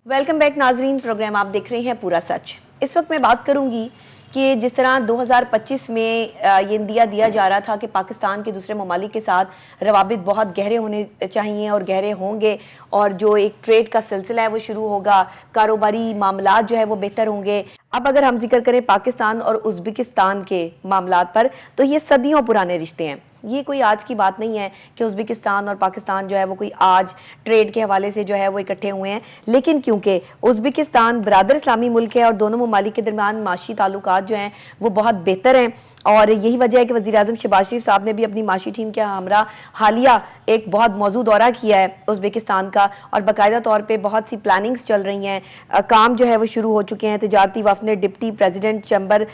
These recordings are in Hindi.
वेलकम बैक नाजरीन। प्रोग्राम आप देख रहे हैं पूरा सच। इस वक्त मैं बात करूंगी कि जिस तरह 2025 में ये इंदिया दिया जा रहा था कि पाकिस्तान के दूसरे ममालिक के साथ रवाबित बहुत गहरे होने चाहिए और गहरे होंगे, और जो एक ट्रेड का सिलसिला है वो शुरू होगा, कारोबारी मामलात जो है वो बेहतर होंगे। अब अगर हम जिक्र करें पाकिस्तान और उज़्बेकिस्तान के मामलात पर, तो ये सदियों पुराने रिश्ते हैं। ये कोई आज की बात नहीं है कि उज़्बेकिस्तान और पाकिस्तान जो है वो कोई आज ट्रेड के हवाले से जो है वो इकट्ठे हुए हैं, लेकिन क्योंकि उज़्बेकिस्तान बरादर इस्लामी मुल्क है और दोनों ममालिक के दरमियान माशी ताल्लुकात जो हैं वो बहुत बेहतर हैं, और यही वजह है कि वज़ीर-ए-आज़म शहबाज शरीफ साहब ने भी अपनी माशी टीम के हमरा हालिया एक बहुत मौजू दौरा किया है उज़्बेकिस्तान का, और बाकायदा तौर पर बहुत सी प्लानिंग्स चल रही हैं, काम जो है वो शुरू हो चुके हैं। तजारती वफ़द ने डिप्टी प्रेसिडेंट चैम्बर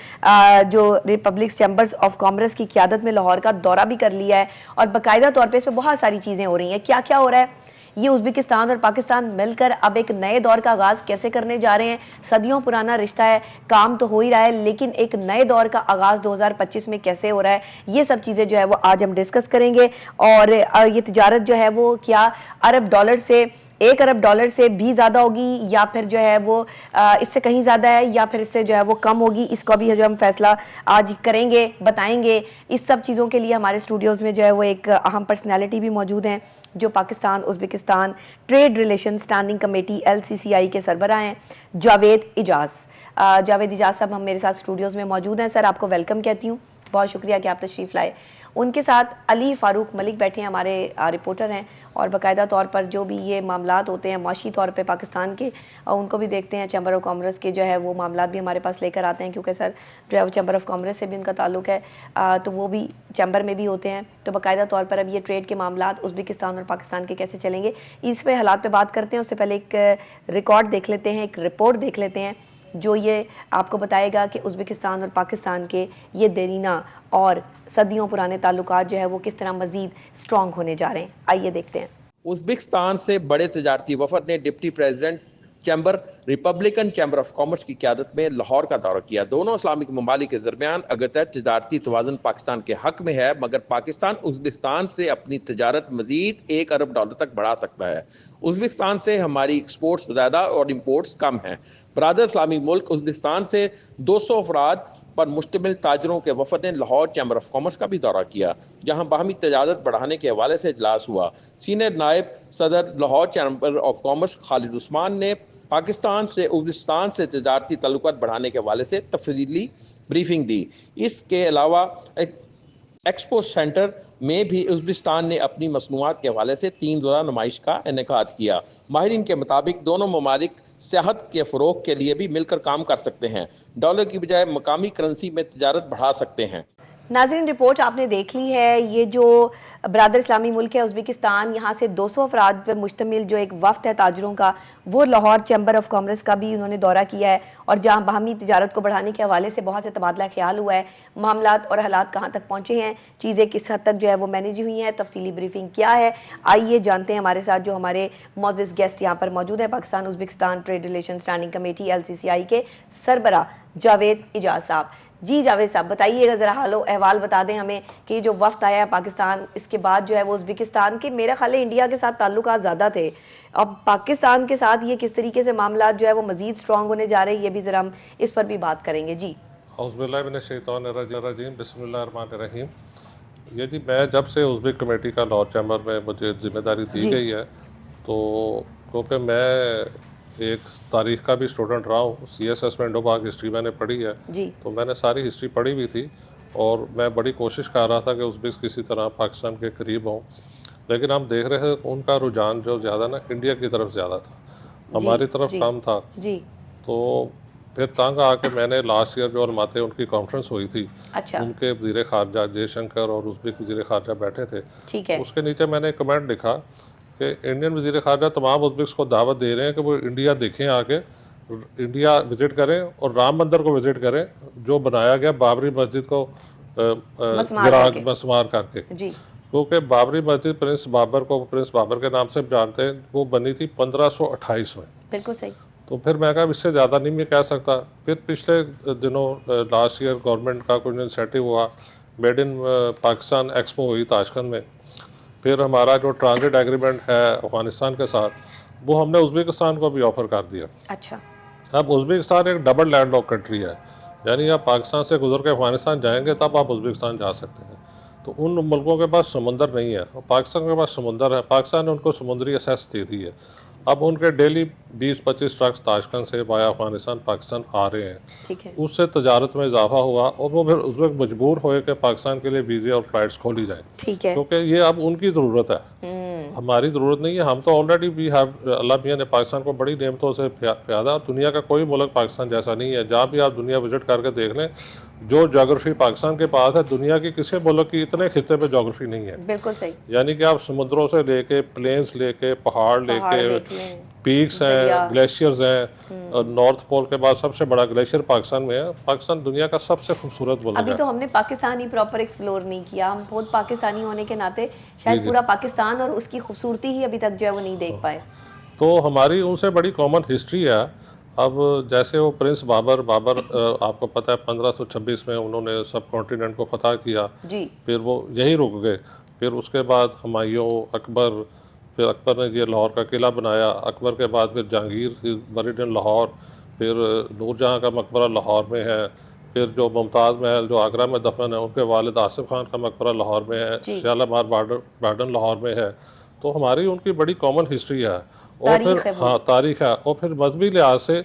जो रिपब्लिक चैम्बर्स ऑफ कॉमर्स की क़यादत में लाहौर का दौरा भी कर लिया है, और बाकायदा तौर पर इस पर बहुत सारी चीज़ें हो रही हैं। क्या क्या हो रहा है, ये उज़्बेकिस्तान और पाकिस्तान मिलकर अब एक नए दौर का आगाज़ कैसे करने जा रहे हैं। सदियों पुराना रिश्ता है, काम तो हो ही रहा है, लेकिन एक नए दौर का आगाज़ 2025 में कैसे हो रहा है, ये सब चीज़ें जो है वो आज हम डिस्कस करेंगे। और ये तिजारत जो है वो क्या अरब डॉलर से $1 अरब से भी ज़्यादा होगी, या फिर जो है वो इससे कहीं ज़्यादा है, या फिर इससे जो है वो कम होगी, इसका भी जो हम फैसला आज करेंगे, बताएंगे। इस सब चीज़ों के लिए हमारे स्टूडियोज़ में जो है वो एक अहम पर्सनैलिटी भी मौजूद हैं, जो Pakistan Uzbekistan trade relation standing committee LCCI के सरबराह हैं, जावेद इजाज़। जावेद इजाज़ साहब हम मेरे साथ स्टूडियोज़ में मौजूद हैं। सर, आपको वेलकम कहती हूँ, बहुत शुक्रिया कि आप तशरीफ़ लाए। उनके साथ अली फ़ारूक मलिक बैठे हैं, हमारे रिपोर्टर हैं, और बाकायदा तौर पर जो भी ये मामलात होते हैं माशी तौर पे पाकिस्तान के, उनको भी देखते हैं। चैम्बर ऑफ कॉमर्स के जो है वो मामलात भी हमारे पास लेकर आते हैं, क्योंकि सर जो है वो चैम्बर ऑफ कॉमर्स से भी उनका ताल्लुक है, तो वो भी चैम्बर में भी होते हैं। तो बाकायदा तौर पर अब ये ट्रेड के मामलात उज़्बेकिस्तान और पाकिस्तान के कैसे चलेंगे, इस पे हालात पे बात करते हैं। उससे पहले एक रिकॉर्ड देख लेते हैं, एक रिपोर्ट देख लेते हैं जो ये आपको बताएगा कि उज़्बेकिस्तान और पाकिस्तान के ये देरीना और सदियों पुराने ताल्लुकात जो है वो किस तरह मज़ीद स्ट्रॉन्ग होने जा रहे हैं। आइए देखते हैं। उज़्बेकिस्तान से बड़े तजारती वफद ने deputy president chamber Republican chamber of commerce की क़यादत में लाहौर का दौरा किया। दोनों इस्लामिक ममालिक के दरमियान अगरचे तजारती तवाज़ुन पाकिस्तान के हक में है, मगर पाकिस्तान उज़्बेकिस्तान से अपनी तजारत मज़ीद $1 अरब तक बढ़ा सकता है। उज़्बेकिस्तान से हमारी एक्सपोर्ट्स ज़्यादा और इम्पोर्ट्स कम हैं। बरादर इस्लामी मुल्क उज़्बेकिस्तान से 200 अफराद पर मुश्तमिल ताजरों के वफद ने लाहौर चैम्बर ऑफ कॉमर्स का भी दौरा किया, जहां बाहमी तजारत बढ़ाने के हवाले से इजलास हुआ। सीनियर नायब सदर Lahore chamber of commerce Khalid Usman ने पाकिस्तान से उज़्बेकिस्तान से तजारती ताल्लुकात बढ़ाने के हवाले से तफसीली ब्रीफिंग दी। इसके अलावा एक्सपो सेंटर में भी उज़्बेकिस्तान ने अपनी मसनूआत के हवाले से 3 रोज़ा नुमाइश का इनेकाद किया। माहिरीन के मुताबिक दोनों ममालिक सेहत के फ़रोग के लिए भी मिलकर काम कर सकते हैं, डॉलर की बजाय मकामी करेंसी में तजारत बढ़ा सकते हैं। नाज़रीन, रिपोर्ट आपने देख ली है। ये जो बरादर इस्लामी मुल्क है उज़्बेकिस्तान, यहाँ से 200 अफराद पर मुश्तमिल जो एक वफ़द है ताजरों का, वो लाहौर चैम्बर ऑफ कॉमर्स का भी उन्होंने दौरा किया है, और जहाँ बाहमी तिजारत को बढ़ाने के हवाले से बहुत से तबादला ख्याल हुआ है। मामलात और हालात कहाँ तक पहुँचे हैं, चीज़ें किस हद तक जो है वो मैनेज हुई हैं, तफसीली ब्रीफिंग क्या है, आइए जानते हैं। हमारे साथ जो हमारे मौजूद गेस्ट यहाँ पर मौजूद है, Pakistan Uzbekistan trade relation standing committee LCCI के सरबराह जावेद इजाज़ साहब। जी जावेद साहब, बताइएगा ज़रा हालो अहवाल बता दें हमें कि जो वफ़द आया है पाकिस्तान, इसके बाद जो है वो उज़्बेकिस्तान के, मेरा ख्याल है इंडिया के साथ ताल्लुकात ज़्यादा थे, अब पाकिस्तान के साथ ये किस तरीके से मामला जो है वो मज़ीद स्ट्रॉन्ग होने जा रहे हैं, ये भी ज़रा हम इस पर भी बात करेंगे। जी बिस्मिल्लाहिर्रहमानिर्रहीम। ये जी, मैं जब से उज़्बेक कमेटी का लाहौर चैम्बर में मुझे ज़िम्मेदारी दी गई है, तो क्योंकि मैं एक तारीख़ का भी स्टूडेंट रहा हूँ, CSS में इंडो पाक हिस्ट्री मैंने पढ़ी है, तो मैंने सारी हिस्ट्री पढ़ी हुई थी, और मैं बड़ी कोशिश कर रहा था कि उज़्बेक किसी तरह पाकिस्तान के करीब हों, लेकिन हम देख रहे थे उनका रुझान जो ज़्यादा ना इंडिया की तरफ ज़्यादा था, हमारी तरफ कम था। तो फिर तंग आके मैंने लास्ट ईयर जो अलमाते उनकी कॉन्फ्रेंस हुई थी, उनके वज़ीर ख़ारजा जयशंकर और उज़्बेक वज़ीर ख़ारजा बैठे थे, उसके नीचे मैंने कमेंट लिखा कि इंडियन वज़ीर ख़ारजा तमाम उज़्बेक्स को दावत दे रहे हैं कि वो इंडिया देखें, आके इंडिया विज़िट करें और राम मंदिर को विज़िट करें, जो बनाया गया बाबरी मस्जिद को मसमार करके, क्योंकि बाबरी मस्जिद प्रिंस बाबर के नाम से जानते हैं, वो बनी थी 1528 में। बिल्कुल सही। तो फिर मैं कहा इससे ज़्यादा नहीं मैं कह सकता। फिर पिछले दिनों लास्ट ईयर गवर्नमेंट का कुछ इनिशिएटिव हुआ, मेड इन पाकिस्तान एक्सपो हुई ताशकंद में। फिर हमारा जो ट्रांजिट एग्रीमेंट है अफ़गानिस्तान के साथ, वो हमने उज़्बेकिस्तान को भी ऑफ़र कर दिया। अच्छा। अब उज़्बेकिस्तान एक डबल लैंडलॉक कंट्री है, यानी आप पाकिस्तान से गुजर के अफ़गानिस्तान जाएंगे तब आप उज़्बेकिस्तान जा सकते हैं। तो उन मुल्कों के पास समंदर नहीं है और पाकिस्तान के पास समंदर है। पाकिस्तान ने उनको समुद्री एक्सेस दे दी है। अब उनके डेली 20-25 ट्रक्स ताशकंद से वाया अफ़गानिस्तान पाकिस्तान आ रहे हैं। ठीक है। उससे तजारत में इजाफा हुआ और वो फिर उस वक्त मजबूर हुए कि पाकिस्तान के लिए वीज़े और फ्लाइट्स खोली जाएँ, ठीक है। क्योंकि ये अब उनकी ज़रूरत है, हमारी ज़रूरत नहीं है। हम तो ऑलरेडी वी हैव, अल्लाह मियाँ ने पाकिस्तान को बड़ी नेमतों से प्यादा। दुनिया का कोई मुल्क पाकिस्तान जैसा नहीं है। जहाँ भी आप दुनिया विजिट करके देख लें, जो जोग्राफी पाकिस्तान के पास है, दुनिया की किसी मुल्क की इतने खित्ते पे जोग्राफी नहीं है। बिल्कुल सही। यानी कि आप समुद्रों से लेके प्लेन्स लेके पहाड़ लेके देख लें, पीक्स दरिया। हैं, ग्लेशियर्स हैं, और नॉर्थ पोल के बाद सबसे बड़ा ग्लेशियर पाकिस्तान में है। पाकिस्तान दुनिया का सबसे खूबसूरत मुल्क अभी है। तो हमने पाकिस्तान ही प्रॉपर एक्सप्लोर नहीं किया। हम बहुत पाकिस्तानी होने के नाते शायद पूरा पाकिस्तान और उसकी खूबसूरती ही अभी तक जो है वो नहीं देख पाए। तो हमारी उनसे बड़ी कॉमन हिस्ट्री है। अब जैसे वो प्रिंस बाबर आपको पता है 1526 में उन्होंने सब कॉन्टिनेंट को फतह किया, जी। फिर वो यहीं रुक गए। फिर उसके बाद हुमायूं, अकबर, फिर अकबर ने ये लाहौर का किला बनाया। अकबर के बाद फिर जहांगीर बरीड इन लाहौर, फिर नूरजहाँ का मकबरा लाहौर में है, फिर जो मुमताज़ महल जो आगरा में दफन है उनके वालिद आसिफ खान का मकबरा लाहौर में है, जी। शालामार गार्डन लाहौर में है। तो हमारी उनकी बड़ी कॉमन हिस्ट्री है। और तारीख फिर है वो। हाँ, तारीख है। और फिर मजहबी लिहाज से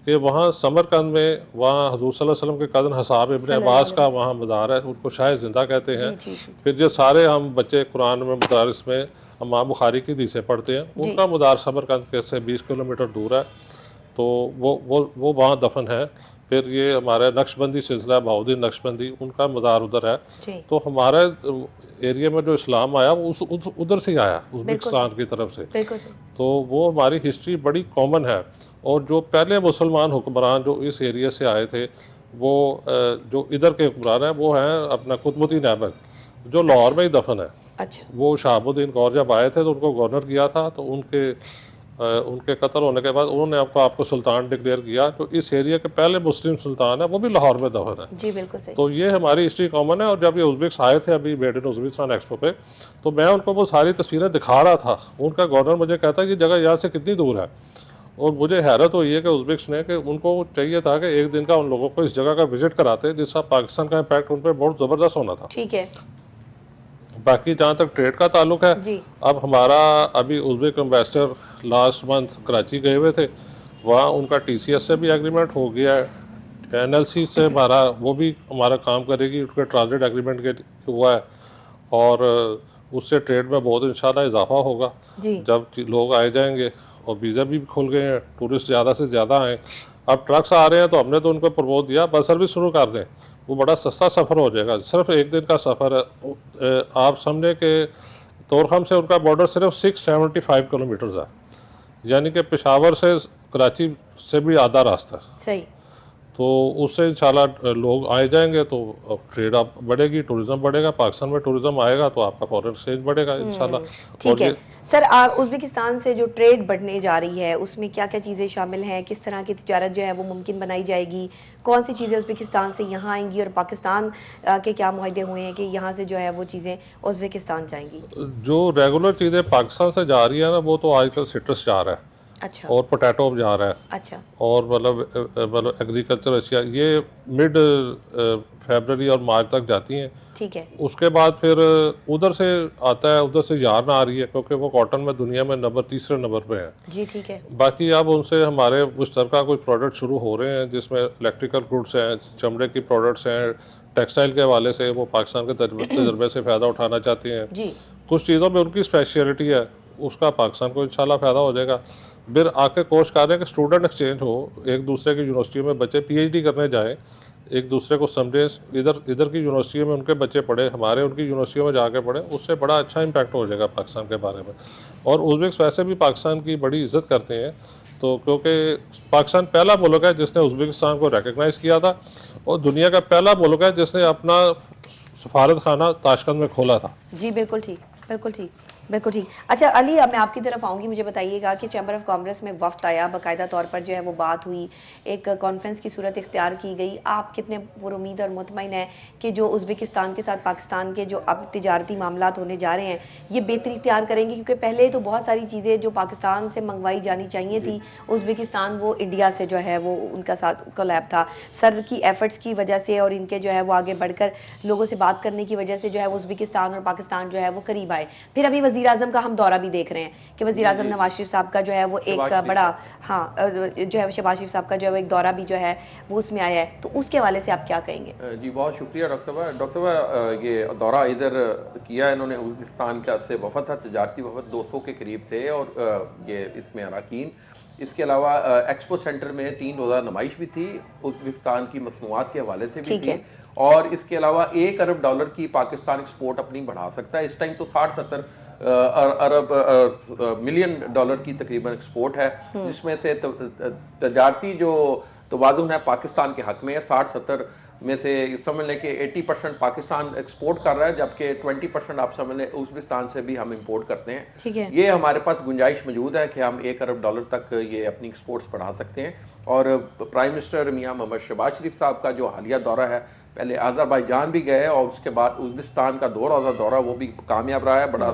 कि वहाँ समरकंद में वहाँ हुज़ूर सल्लल्लाहु अलैहि वसल्लम के कज़न हसाब इब्न अब्बास का वहाँ मज़ार है, उनको शाह ज़िंदा कहते हैं। जी, जी। फिर जो सारे हम बच्चे कुरान में मदारिस में इमाम बुखारी की हदीसें पढ़ते हैं, उनका मदार समरकंद के से 20 किलोमीटर दूर है। तो वो वहाँ दफन है। फिर ये हमारे नक्शबंदी सिलसिला बहाउद्दीन नक्शबंदी, उनका मदार उधर है। जी। तो हमारे एरिया में जो इस्लाम आया वो उधर से ही आया, उज़्बेकिस्तान की तरफ से। बिल्कुल सही। तो वो हमारी हिस्ट्री बड़ी कॉमन है। और जो पहले मुसलमान हुक्मरान जो इस एरिया से आए थे, वो जो इधर के हुक्मरान हैं वो हैं अपना कुतुबुद्दीन ऐबक, जो लाहौर में ही दफन है। अच्छा। वो शहाबुद्दीन गौर जब आए थे तो उनको गवर्नर किया था। तो उनके कत्ल होने के बाद उन्होंने आपको सुल्तान डिक्लेयर किया। तो इस एरिया के पहले मुस्लिम सुल्तान है, वो भी लाहौर में दफन है। जी बिल्कुल सही। तो ये हमारी हिस्ट्री कॉमन है। और जब ये उज़्बेक्स आए थे अभी मेड इन उज़्बेकिस्तान एक्सपो पे, तो मैं उनको वो सारी तस्वीरें दिखा रहा था। उनका गवर्नर मुझे कहता है ये जगह यहाँ से कितनी दूर है। और मुझे हैरत हुई है कि उज़्बेक्स ने कि उनको चाहिए था कि एक दिन का उन लोगों को इस जगह का विजिट कराते, जिसका पाकिस्तान का इम्पैक्ट उन पर बहुत ज़बरदस्त होना था। ठीक है। बाकी जहाँ तक ट्रेड का ताल्लुक है, जी। अब हमारा अभी Uzbek ambassador last month Karachi गए हुए थे, वहाँ उनका TCS से भी एग्रीमेंट हो गया है, NLC से वो भी हमारा काम करेगी, उनके ट्रांजिट एग्रीमेंट के हुआ है। और उससे ट्रेड में बहुत इंशाल्लाह इजाफा होगा जी। जब लोग आए जाएंगे। और वीज़ा भी खुल गए हैं, टूरिस्ट ज़्यादा से ज़्यादा आए। अब ट्रक्स आ रहे हैं तो हमने तो उनको प्रपोज दिया बस सर्विस शुरू कर दें, वो बड़ा सस्ता सफ़र हो जाएगा। सिर्फ एक दिन का सफ़र है। आप समझे कि तोरखम से उनका बॉर्डर सिर्फ 675 किलोमीटर्स है, यानी कि पेशावर से कराची से भी आधा रास्ता है। सही। तो उससे इंशाल्लाह लोग आए जाएंगे तो ट्रेड आप बढ़ेगी, टूरिज़्म बढ़ेगा। पाकिस्तान में टूरिज़्म आएगा तो आपका फॉरेन एक्सचेंज बढ़ेगा इंशाल्लाह। ठीक है सर, उज़्बेकिस्तान से जो ट्रेड बढ़ने जा रही है उसमें क्या क्या चीज़ें शामिल हैं? किस तरह की तिजारत जो है वो मुमकिन बनाई जाएगी? कौन सी चीज़ें उज़्बेकिस्तान से यहाँ आएंगी और पाकिस्तान के क्या मुआहदे हुए हैं कि यहाँ से जो है वो चीज़ें उज़्बेकिस्तान जाएंगी? जो रेगुलर चीज़ें पाकिस्तान से जा रही है ना, वो तो आजकल सिट्रस जा रहा है। अच्छा। और पोटैटो जा रहा है। अच्छा। और मतलब एग्रीकल्चर अशिया ये मिड फरवरी और मार्च तक जाती हैं। ठीक है। उसके बाद फिर उधर से आता है, उधर से यार्न आ रही है, क्योंकि वो कॉटन में दुनिया में तीसरे नंबर पे है। जी ठीक है। बाकी अब उनसे हमारे मुश्तरका कुछ प्रोडक्ट शुरू हो रहे हैं, जिसमें इलेक्ट्रिकल गुड्स हैं, चमड़े की प्रोडक्ट्स हैं, टेक्सटाइल के हवाले से वो पाकिस्तान के तजर्बे से फ़ायदा उठाना चाहते हैं। जी। कुछ चीज़ों में उनकी स्पेशलिटी है, उसका पाकिस्तान को इंशाल्लाह फ़ायदा हो जाएगा। फिर आके कोशिश कर रहे हैं कि स्टूडेंट एक्सचेंज हो, एक दूसरे की यूनिवर्सिटियों में बच्चे PhD करने जाएं, एक दूसरे को समझें। इधर की यूनिवर्सिटियों में उनके बच्चे पढ़े, हमारे उनकी यूनिवर्सिटियों में जाके पढ़े, उससे बड़ा अच्छा इम्पैक्ट हो जाएगा पाकिस्तान के बारे में। और उज़्बेक्स वैसे भी पाकिस्तान की बड़ी इज़्ज़त करते हैं, तो क्योंकि पाकिस्तान पहला मुल्क है जिसने उज़्बेकिस्तान को रिकगनाइज़ किया था, और दुनिया का पहला मुल्क है जिसने अपना सफारत खाना ताशकंद में खोला था। जी बिल्कुल ठीक, बिल्कुल ठीक। बिल्कुल ठीक। अच्छा अली, अब मैं आपकी तरफ आऊँगी, मुझे बताइएगा कि चैम्बर ऑफ कॉमर्स में वफ्द आया, बाकायदा तौर पर जो है वो बात हुई, एक कॉन्फ्रेंस की सूरत इख्तियार की गई। आप कितने पुरुमीद और मुतमईन हैं कि जो उज़्बेकिस्तान के साथ पाकिस्तान के जो अब तिजारती मामलात होने जा रहे हैं ये बेहतरी इख्तियार करेंगे? क्योंकि पहले तो बहुत सारी चीज़ें जो पाकिस्तान से मंगवाई जानी चाहिए थी, उज़्बेकिस्तान वो इंडिया से जो है वो उनका साथ कोलैब था। सर की एफर्ट्स की वजह से और इनके जो है वो आगे बढ़कर लोगों से बात करने की वजह से जो है उज़्बेकिस्तान और पाकिस्तान जो है वो करीब आए। फिर अभी वज़ीर आज़म का हम दौरा भी देख रहे हैं कि वज़ीर आज़म नवाज शरीफ साहब का जो है वो एक बड़ा जो है शहबाज शरीफ साहब का जो है वो एक दौरा भी जो है वो उसमें आया है, तो उसके हवाले से आप क्या कहेंगे? जी बहुत शुक्रिया डॉक्टर साहब। डॉक्टर साहब ये दौरा इधर किया इन्होंने, उज़्बेकिस्तान का से वफद था, तजारती वफद 200 के करीब थे और ये इसमें अरकान। इसके अलावा एक्सपो सेंटर में 3 रोज़ा नुमाइश भी थी, उज़्बेकिस्तान की मसनूआत के हवाले से भी थी। और इसके अलावा $1 अरब की पाकिस्तान एक्सपोर्ट अपनी बढ़ा सकता है। इस टाइम तो 60-70 अरब मिलियन डॉलर की तकरीबन एक्सपोर्ट है, जिसमें से तजारती जो तवाज़ुन है पाकिस्तान के हक में है। 60-70 में से समझ लें कि 80% पाकिस्तान एक्सपोर्ट कर रहा है, जबकि 20% आप समझ लें उज़्बेकिस्तान से भी हम इंपोर्ट करते हैं। ठीक है। ये हमारे पास गुंजाइश मौजूद है कि हम $1 अरब तक ये अपनी एक्सपोर्ट्स बढ़ा सकते हैं। और प्राइम मिनिस्टर मियां मोहम्मद शहबाज शरीफ साहब का जो हालिया दौरा है, पहले अज़रबैजान भी गए और उसके बाद उज़्बेकिस्तान का 2 रोज़ा दौरा वो भी कामयाब रहा है। बड़ा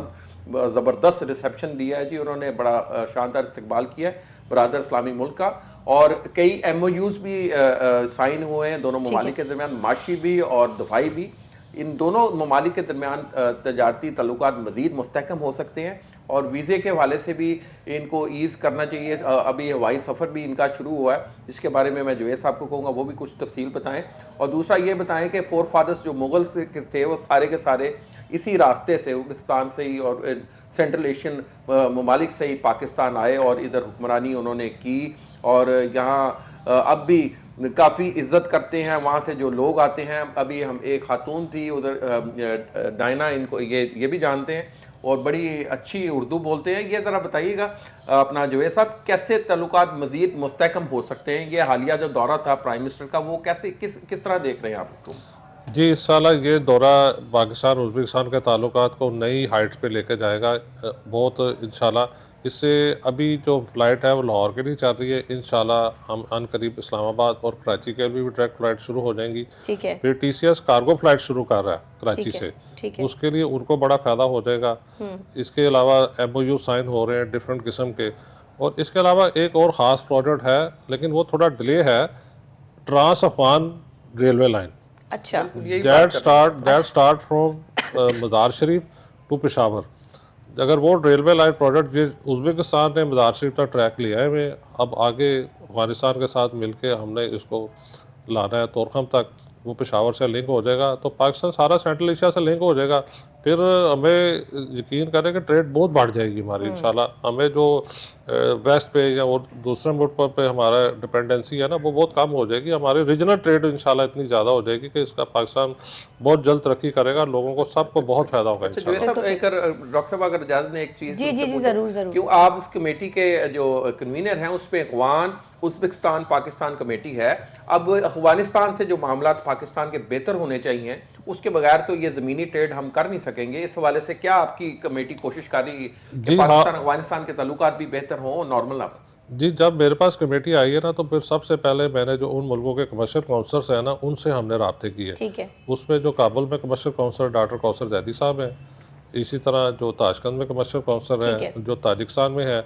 ज़बरदस्त रिसेप्शन दिया है जी उन्होंने, बड़ा शानदार इस्तकबाल किया है बरादर इस्लामी मुल्क का। और कई MOUs भी साइन हुए हैं दोनों ममालिक के दरमियान, माशी भी और दफाई भी। इन दोनों ममालिक के दरमियान तजारती तल्लुकात मज़ीद मुस्तहकम हो सकते हैं और वीज़े के हवाले से भी इनको ईज़ करना चाहिए। अभी हवाई सफ़र भी इनका शुरू हुआ है, जिसके बारे में मैं जवेद साहब को कहूँगा वो भी कुछ तफसील बताएं। और दूसरा ये बताएं कि फोर फादर्स जो मुगल थे वो सारे के सारे इसी रास्ते से उज़्बेकिस्तान से ही और सेंट्रल एशियन ममालिक से ही पाकिस्तान आए और इधर हुक्मरानी उन्होंने की। और यहाँ अब भी काफ़ी इज्जत करते हैं वहाँ से जो लोग आते हैं। अभी हम एक खातून थी उधर डायना, इनको ये भी जानते हैं और बड़ी अच्छी उर्दू बोलते हैं। ये ज़रा बताइएगा अपना जवेद साहब, कैसे तल्लुकात मज़ीद मुस्तहकम हो सकते हैं? ये हालिया जो दौरा था प्राइम मिनिस्टर का वो कैसे किस तरह देख रहे हैं आप इसको? जी, इस साल ये दौरा पाकिस्तान उज़्बेकिस्तान के ताल्लुकात को नई हाइट्स पे लेके जाएगा बहुत इंशाल्लाह। इससे अभी जो फ़्लाइट है वो लाहौर के लिए चल रही है, इंशाल्लाह हम अनकरीब इस्लामाबाद और कराची के भी डायरेक्ट फ़्लाइट शुरू हो जाएंगी। ठीक है। फिर TCS कार्गो फ्लाइट शुरू कर रहा है कराची से, उसके लिए उनको बड़ा फ़ायदा हो जाएगा। इसके अलावा MOU साइन हो रहे हैं डिफरेंट किस्म के। और इसके अलावा एक और ख़ास प्रोजेक्ट है, लेकिन वो थोड़ा डिले है, ट्रांस अफगान रेलवे लाइन। अच्छा। दैट स्टार्ट फ्रॉम मज़ार शरीफ टू पेशावर। अगर वो रेलवे लाइन प्रोजेक्ट उज़्बेकिस्तान ने मज़ार शरीफ का ट्रैक लिया है, में अब आगे अफ़गानिस्तान के साथ मिलके हमने इसको लाना है तोरखम तक, वो पेशावर से लिंक हो जाएगा तो पाकिस्तान सारा सेंट्रल एशिया से लिंक हो जाएगा। फिर हमें यकीन करें कि ट्रेड बहुत बढ़ जाएगी हमारी इंशाल्लाह। हमें जो वेस्ट पे या और दूसरे मुल्क पे हमारा डिपेंडेंसी है ना वो बहुत कम हो जाएगी। हमारी रीजनल ट्रेड इंशाल्लाह इतनी ज़्यादा हो जाएगी कि इसका पाकिस्तान बहुत जल्द तरक्की करेगा, लोगों को सबको बहुत फ़ायदा होगा इंशाल्लाह। डॉक्टर साहब अगर इजाज़त ने एक चीज़ जी ज़रूर। क्यों आप इस कमेटी के जो कन्वीनर हैं उस पर अफ़गान उज़्बेकिस्तान पाकिस्तान कमेटी है, अब अफ़गानिस्तान से जो मामला पाकिस्तान के बेहतर होने चाहिए उसके बगैर तो ये ज़मीनी ट्रेड हम कर नहीं सकेंगे। इस हवाले से क्या आपकी कमेटी कोशिश कर रही है कि पाकिस्तान अफ़गानिस्तान के ताल्लुकात भी बेहतर हों, नॉर्मल आप? जी, जब मेरे पास कमेटी आई है ना तो फिर सबसे पहले मैंने जो उन मुल्कों के कमर्शियल काउंसलर्स हैं ना उनसे हमने राब्ते किए। ठीक है। उसमें जो काबुल में commercial counsellor doctor Kausar Zaidi साहब हैं, इसी तरह जो ताशकंद में कमर्शियल काउंसलर हैं, जो ताजिकिस्तान में है।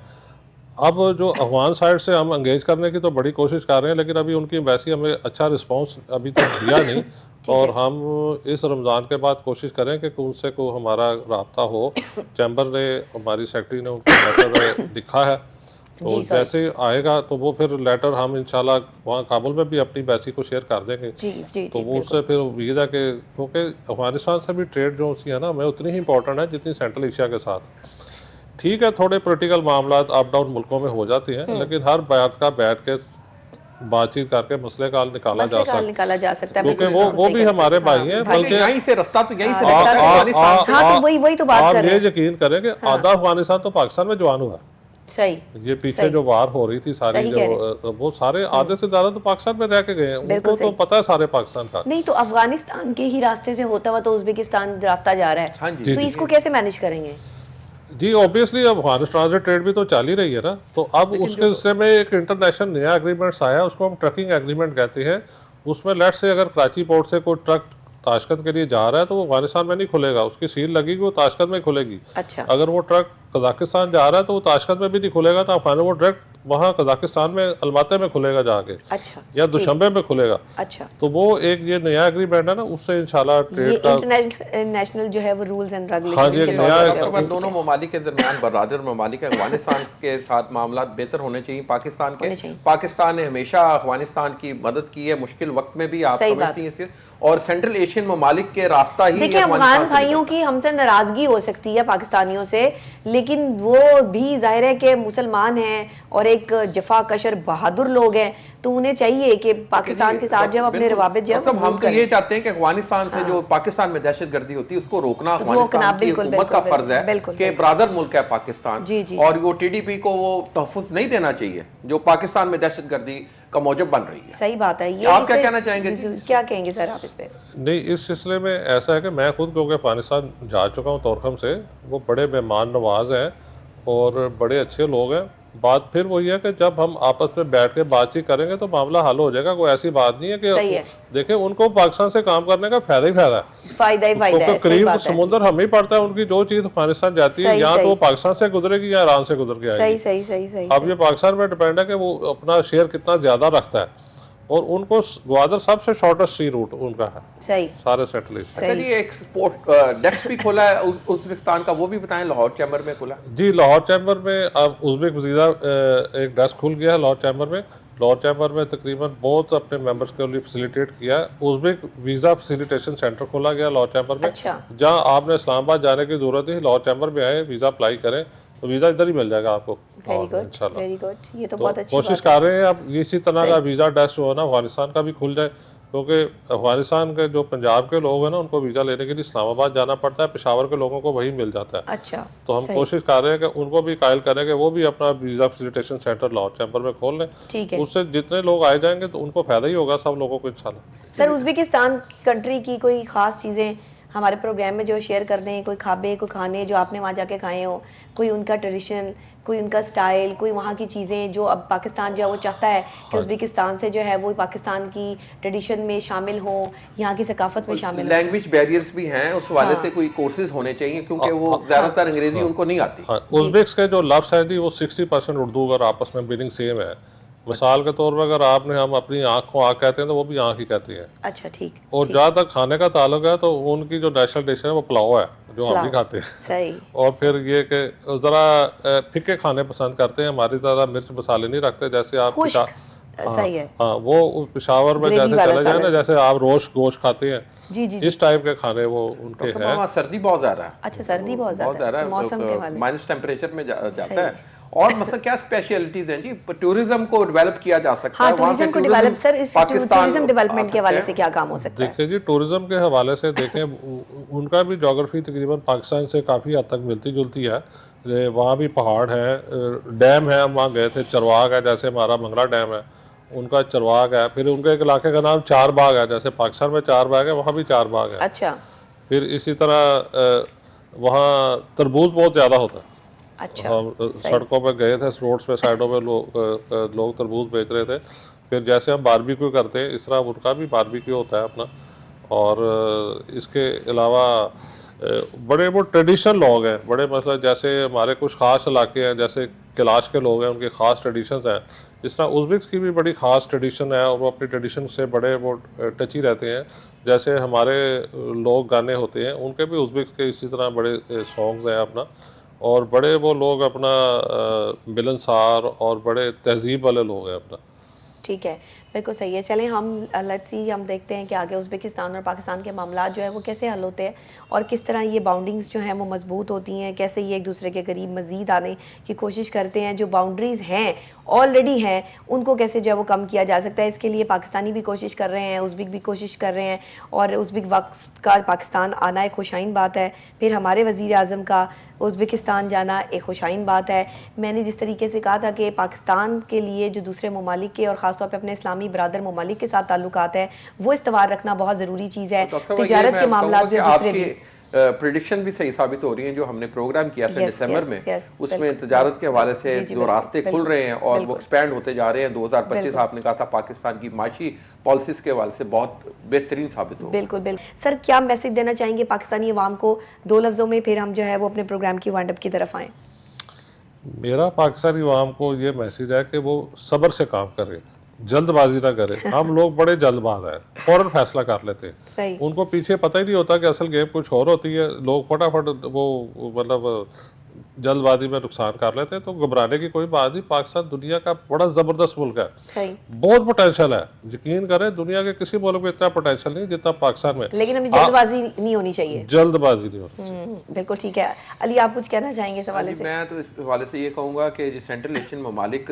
अब जो अफगान साइड से हम एंगेज करने की तो बड़ी कोशिश कर रहे हैं, लेकिन अभी उनकी एम्बेसी हमें अच्छा रिस्पांस अभी तक दिया नहीं। और हम इस रमज़ान के बाद कोशिश करें कि उनसे को हमारा रब्ता हो। चैम्बर ने, हमारी सेक्रेटरी ने उनको लेटर लिखा है, तो जैसे आएगा तो वो फिर लेटर हम इंशाल्लाह वहाँ काबुल में भी अपनी एम्बेसी को शेयर कर देंगे। तो वो उससे फिर उम्मीद है कि क्योंकि अफगानिस्तान से भी ट्रेड जो सी है ना हमें उतनी ही इंपॉर्टेंट है जितनी सेंट्रल एशिया के साथ। ठीक है, थोड़े पॉलिटिकल मामला अप डाउन मुल्कों में हो जाते हैं, लेकिन हर बात का बैठ के बातचीत करके मसले का हल निकाला जा सकता है, क्योंकि वो भी हमारे भाई हैं। बल्कि यहीं से रास्ता तो यहीं से वही तो बात कर रहे हैं। आप ये यकीन करें कि आधा अफगानिस्तान तो पाकिस्तान में जवान हुआ। सही। ये पीछे जो वार हो रही थी सारी, जो वो सारे आधे से ज्यादा तो पाकिस्तान में रह के गए हैं, उनको तो पता है सारे पाकिस्तान का। नहीं तो अफगानिस्तान के ही रास्ते से होता हुआ तो उज़्बेकिस्तान रास्ता जा रहा है, तो इसको कैसे मैनेज करेंगे? जी ऑब्वियसली अब हॉर्स ट्रांजिट ट्रेड भी तो चल ही रही है ना, तो अब उसके हिस्से में एक इंटरनेशनल नया एग्रीमेंट्स आया, उसको हम ट्रकिंग एग्रीमेंट कहते हैं। उसमें लेट से अगर कराची पोर्ट से कोई ट्रक ताशकंद के लिए जा रहा है तो वो अफगानिस्तान में नहीं खुलेगा, उसकी सील लगेगी, वो ताशकंद में खुलेगी। अच्छा अगर वो ट्रक कजाकिस्तान जा रहा है तो वो ताशकंद में भी नहीं खुलेगा ना, वो डायरेक्ट वहाँ कजाकिस्तान में अलमाती में खुलेगा जाके, अच्छा या दुशंबे में खुलेगा। अच्छा। तो वो एक ये नया एग्रीमेंट है ना, उससे इंशाल्लाह ये ट्रेड का इंटरनेशनल जो है वो रूल्स एंड हाँ जी, रेगुलेशंस के एक तौर नया पर डॉक्टर जो अकबर, है। दोनों ममालिक के दरमियान बरादर ममालिक अफगानिस्तान के साथ मामला बेहतर होने चाहिए पाकिस्तान के। होने चाहिए। पाकिस्तान ने हमेशा अफगानिस्तान की मदद की है मुश्किल वक्त में भी, आप सही बात। समझती हैं इसलिए, और सेंट्रल एशियन ममालिक के रास्ता ही देखिए अफगानिस्तान अफगान से भाइयों निकलता है। की हमसे नाराजगी हो सकती है पाकिस्तानियों से, लेकिन वो भी जाहिर है कि मुसलमान हैं और एक जफाकश और बहादुर लोग हैं, तो उन्हें चाहिए कि पाकिस्तान के साथ जब अपने बिल्कुल। रवाबित जो है मतलब हम मजबूत तो ये करें। चाहते हैं कि अफगानिस्तान से जो पाकिस्तान में दहशतगर्दी होती है उसको रोकना अफगानिस्तान की बिल्कुल, हुकूमत का बिल्कुल, फर्ज है बिल्कुल, कि बिल्कुल। ब्रादर मुल्क है पाकिस्तान, जी, जी, और वो टीडीपी को वो तहफ़्फ़ुज़ नहीं देना चाहिए जो पाकिस्तान में दहशतगर्दी का मौजब बन रही है। सही बात है ये। आप क्या इसमें- कहना चाहेंगे जी, जी? जी, क्या कहेंगे सर आप इस पे? नहीं, इस सिलसिले में ऐसा है कि मैं खुद क्योंकि अफगानिस्तान जा चुका हूँ तोरखम से, वो बड़े मेहमान नवाज हैं और बड़े अच्छे लोग हैं। बात फिर वही है कि जब हम आपस में बैठ के बातचीत करेंगे तो मामला हल हो जाएगा। कोई ऐसी बात नहीं है सही कि है। देखें उनको पाकिस्तान से काम करने का फायदा ही फायदा है, फायदा ही फायदा है, क्योंकि सही करीब बात है। समुंदर हमें ही पड़ता है। उनकी जो चीज़ अफगानिस्तान जाती है सही, या तो सही। वो पाकिस्तान से गुजरेगी या ईरान से गुजर के सही आएगी। सही सही सही अब ये पाकिस्तान में डिपेंड है कि वो अपना शेयर कितना ज़्यादा रखता है, और उनको ग्वादर सबसे शॉर्टेस्ट सी रूट उनका है सही सारे सेटलिस्ट। अच्छा जी, एक स्पोर्ट डेस्क भी खोला है उज़्बेकिस्तान का, वो भी बताएं। लाहौर चैम्बर में खुला। जी, लाहौर चैम्बर में अब उज़्बेक वीज़ा एक डेस्क खुल गया है लाहौर चैम्बर में। लाहौर चैम्बर में तकरीबन बहुत अपने मेंबर्स के लिए फैसिलिटेट किया है। उज़्बेक वीज़ा फैसिलिटेशन सेंटर खोला गया लाहौर चैम्बर में। अच्छा। जहां आपने इस्लामाबाद जाने की ज़रूरत नहीं, लाहौर चैम्बर में आए, वीज़ा अप्लाई करें तो वीज़ा इधर ही मिल जाएगा आपको। वेरी गुड इंशाल्लाह वेरी गुड, ये तो तो बहुत अच्छी कोशिश बात है। कर रहे हैं अब इसी तरह का वीज़ा डेस्क जो है ना अफगानिस्तान का भी खुल जाए, क्योंकि अफगानिस्तान के जो पंजाब के लोग हैं ना उनको वीज़ा लेने के लिए इस्लामाबाद जाना पड़ता है, पेशावर के लोगों को वही मिल जाता है। अच्छा तो हम सही। कोशिश कर रहे हैं कि उनको भी कायल करें कि वो भी अपना visa facilitation centre Lahore chamber में खोल लें। ठीक है उससे जितने लोग आए जाएंगे तो उनको फ़ायदा ही होगा सब लोगों को इंशाल्लाह। सर। उज़्बेकिस्तान कंट्री की कोई खास चीज़ें हमारे प्रोग्राम में जो शेयर कर दें, कोई खाबे, कोई खाने जो आपने वहाँ जाके खाए हो, कोई उनका ट्रेडिशन, कोई उनका स्टाइल, कोई वहाँ की चीज़ें जो अब पाकिस्तान जो है वो चाहता है कि उज़्बेकिस्तान से जो है वो पाकिस्तान की ट्रेडिशन में शामिल हो, यहाँ की सकाफत में शामिल हो। लैंग्वेज बैरियर्स भी हैं, उस वाले से कोई कोर्सेज होने चाहिए क्योंकि वो ज़्यादातर अंग्रेजी उनको नहीं आती। हाँ, उज़्बेक्स के जो लफ्ज़ है जी वो 60% उर्दू अगर आपस में मीनिंग सेम है। मिसाल के तौर पर अगर आपने हम अपनी आँख को आँख कहते हैं तो वो भी आँख ही कहती है। अच्छा ठीक। और जहाँ तक खाने का ताल्लुक है तो उनकी जो नेशनल डिश है वो पुलाव है जो हम भी पुलाव। खाते हैं। सही और फिर ये कि ज़रा फीके खाने पसंद करते हैं, हमारी तरह मिर्च मसाले नहीं रखते। जैसे आप खुश्क सही है। हाँ, वो पेशावर में ग्रेवी जैसे वाला चले जाए ना, सालन। जैसे आप रोस्ट गोश्त खाते हैं, जी जी जी। इस टाइप के खाने वो उनके तो हैं। वहाँ सर्दी बहुत ज़्यादा है। अच्छा सर्दी बहुत ज़्यादा है, मौसम के वाले माइनस टेम्परेचर में जाता सही। है। और मतलब क्या स्पेशलिटीज हैं जी? टूरिज्म को डेवलप किया जा सकता हाँ है वहाँ से। टूरिज्म को डेवलप सर, इस पाकिस्तान टूरिज्म डेवलपमेंट के आ हवाले सकते से हैं। क्या काम हो सकता है? देखिए जी, टूरिज्म के हवाले से देखें उनका भी जोग्राफी तकरीबन पाकिस्तान से काफ़ी हद तक मिलती जुलती है। वहाँ भी पहाड़ है, डैम है, हम वहाँ गए थे, चरवाग है, जैसे हमारा मंगला डैम है उनका चरवाग है। फिर उनके एक इलाके का नाम चार बाग है, जैसे पाकिस्तान में चार बाग है वहाँ भी चार बाग है। अच्छा फिर इसी तरह वहाँ तरबूज बहुत ज़्यादा होता है। अच्छा हम सड़कों पे गए थे, रोड्स पे साइडों पे लोग तरबूज बेच रहे थे। फिर जैसे हम बारबेक्यू करते हैं इस तरह उनका भी बारबेक्यू होता है अपना। और इसके अलावा बड़े वो ट्रेडिशनल लोग हैं, बड़े मतलब जैसे हमारे कुछ ख़ास इलाके हैं, जैसे कैलाश के लोग हैं, उनके ख़ास ट्रेडिशंस हैं। इस तरह उज़्बेक्स की भी बड़ी ख़ास ट्रेडिशन है और वो अपनी ट्रेडिशन से बड़े वो टची रहते हैं। जैसे हमारे लोग गाने होते हैं, उनके भी उज़्बेक्स के इसी तरह बड़े सॉन्ग्स हैं अपना। और बड़े वो लोग अपना मिलनसार और बड़े तहजीब वाले लोग हैं अपना। ठीक है, बिल्कुल सही है। चलें हम लेट्स सी, हम देखते हैं कि आगे उज़्बेकिस्तान और पाकिस्तान के मामला जो है वो कैसे हल होते हैं और किस तरह ये बाउंडिंग्स जो हैं वो मजबूत होती हैं, कैसे ये एक दूसरे के करीब मज़ीद आने की कोशिश करते हैं। जो बाउंड्रीज़ हैं ऑलरेडी हैं उनको कैसे जो है वो कम किया जा सकता है, इसके लिए पाकिस्तानी भी कोशिश कर रहे हैं, उज़्बेक भी कोशिश कर रहे हैं। और उज़्बेक वक्त का पाकिस्तान आना एक खुशाइन बात है, फिर हमारे वज़ीर आज़म का उज़्बेकिस्तान जाना एक खुशाइन बात है। मैंने जिस तरीके से कहा था कि पाकिस्तान के लिए जो दूसरे ममालिक के और ख़ासतौर पर अपने इस्लामी बरादर ममालिक के साथ ताल्लुकात है वो इस्तवार रखना बहुत ज़रूरी चीज़ है। डॉक्टर साहब, ये तिजारत मैं के मामला कहूँगा भी कि दूसरे आपकी भी प्रिडिक्शन भी सही साबित हो रही हैं। जो हमने प्रोग्राम किया था दिसंबर में, उसमें तजारत के हवाले से जो रास्ते खुल रहे हैं और वो एक्सपैंड होते जा रहे हैं। 2025 आपने कहा था पाकिस्तान की माशी पॉलिसीज के हवाले से बहुत बेहतरीन साबित हो। बिल्कुल बिल्कुल। सर क्या मैसेज देना चाहेंगे पाकिस्तानी अवाम को 2 लफ्जों में, फिर हम जो है वो अपने प्रोग्राम की वाइंड अप की तरफ आए। मेरा पाकिस्तानी अवाम को ये मैसेज है कि वो सब्र से काम करे, जल्दबाजी ना करे। हम लोग बड़े जल्दबाज हैं, फौरन फैसला कर लेते हैं। सही। उनको पीछे पता ही नहीं होता कि असल गेम कुछ और होती है। लोग फटाफट वो मतलब जल्दबाजी में नुकसान कर लेते हैं। तो घबराने की कोई बात नहीं। पाकिस्तान दुनिया का बड़ा ज़बरदस्त मुल्क है, सही। बहुत पोटेंशियल है। यकीन करें दुनिया के किसी मुल्क में इतना पोटेंशियल नहीं जितना पाकिस्तान में। लेकिन हमें जल्दबाजी नहीं होनी चाहिए। जल्दबाजी नहीं होनी चाहिए। बिल्कुल ठीक है। अली आप कुछ कहना चाहेंगे इस हवाले से? मैं तो इस हवाले से ये कहूँगा कि जो सेंट्रल एशियन ममालिक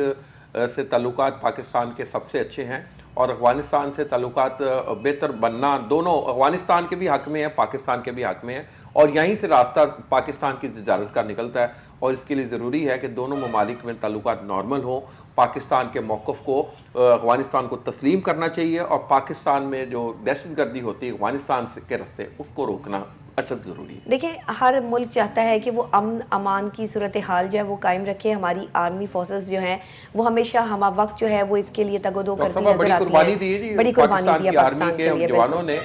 से ताल्लुकात पाकिस्तान के सबसे अच्छे हैं और अफगानिस्तान से ताल्लुकात बेहतर बनना दोनों अफगानिस्तान के भी हक में है, पाकिस्तान के भी हक में है। और यहीं से रास्ता पाकिस्तान की तजारत का निकलता है और इसके लिए ज़रूरी है कि दोनों ममालिक में ताल्लुकात नॉर्मल हो। पाकिस्तान के मौक़िफ़ को अफगानिस्तान को तस्लीम करना चाहिए और पाकिस्तान में जो दहशतगर्दी होती है अफगानिस्तान के रास्ते, उसको रोकना अच्छा ज़रूरी है। देखिए हर मुल्क चाहता है कि वो अमन अमान की सूरत हाल जो है वो कायम रखे। हमारी आर्मी फोर्सेस जो हैं वो हमेशा हम वक्त जो है वो इसके लिए तगोदो करती नजर आती है। बड़ी कुर्बानी दी है पाकिस्तान की आर्मी के जवानों ने,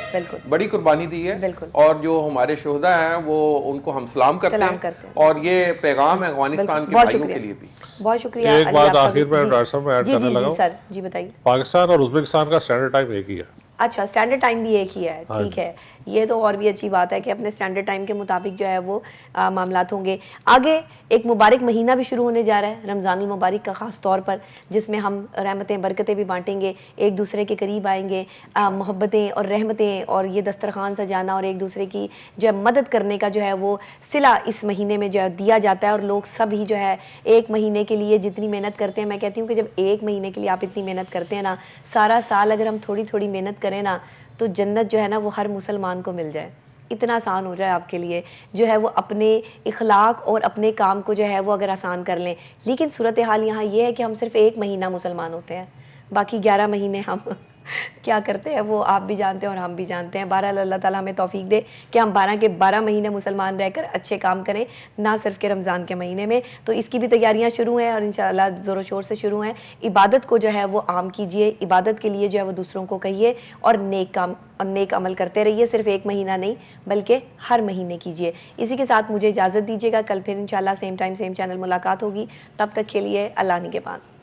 बड़ी कुर्बानी दी है। और जो हमारे शोहदा हैं वो उनको हम सलाम करते हैं और ये पैगाम है अफगानिस्तान के भाइयों के लिए भी। बहुत शुक्रिया। एक बात आखिर में डॉक्टर साहब मैं ऐड करने लगा हूं। सर जी बताइए। पाकिस्तान और उज़्बेकिस्तान का स्टैंडर्ड टाइम एक ही है। अच्छा, स्टैंडर्ड टाइम भी एक ही है। ठीक है, ये तो और भी अच्छी बात है कि अपने स्टैंडर्ड टाइम के मुताबिक जो है वो मामलात होंगे। आगे एक मुबारक महीना भी शुरू होने जा रहा है, रमज़ानुल मुबारक का ख़ास तौर पर, जिसमें हम रहमतें बरकतें भी बांटेंगे, एक दूसरे के करीब आएंगे, मोहब्बतें और रहमतें और ये दस्तरखान सजाना और एक दूसरे की जो है मदद करने का जो है वो सिला इस महीने में जो है दिया जाता है। और लोग सब ही जो है एक महीने के लिए जितनी मेहनत करते हैं, मैं कहती हूँ कि जब एक महीने के लिए आप इतनी मेहनत करते हैं ना, सारा साल अगर हम थोड़ी थोड़ी मेहनत करें ना तो जन्नत जो है ना वो हर मुसलमान को मिल जाए। इतना आसान हो जाए आपके लिए जो है वो अपने इखलाक और अपने काम को जो है वो अगर आसान कर लें। लेकिन सूरत हाल यहाँ ये है कि हम सिर्फ 1 महीना मुसलमान होते हैं, बाकी 11 महीने हम क्या करते हैं वो आप भी जानते हैं और हम भी जानते हैं। बहरहाल अल्लाह ताला हमें तौफीक दे कि हम 12 के 12 महीने मुसलमान रहकर अच्छे काम करें, ना सिर्फ के रमज़ान के महीने में। तो इसकी भी तैयारियां शुरू हैं और इंशाअल्लाह ज़ोर शोर से शुरू हैं। इबादत को जो है वो आम कीजिए, इबादत के लिए जो है वो दूसरों को कहिए और नेक काम और नेक अमल करते रहिए। सिर्फ 1 महीना नहीं बल्कि हर महीने कीजिए। इसी के साथ मुझे इजाज़त दीजिएगा। कल फिर इंशाअल्लाह सेम टाइम सेम चैनल मुलाकात होगी। तब तक के लिए अल्लाह निगहबान।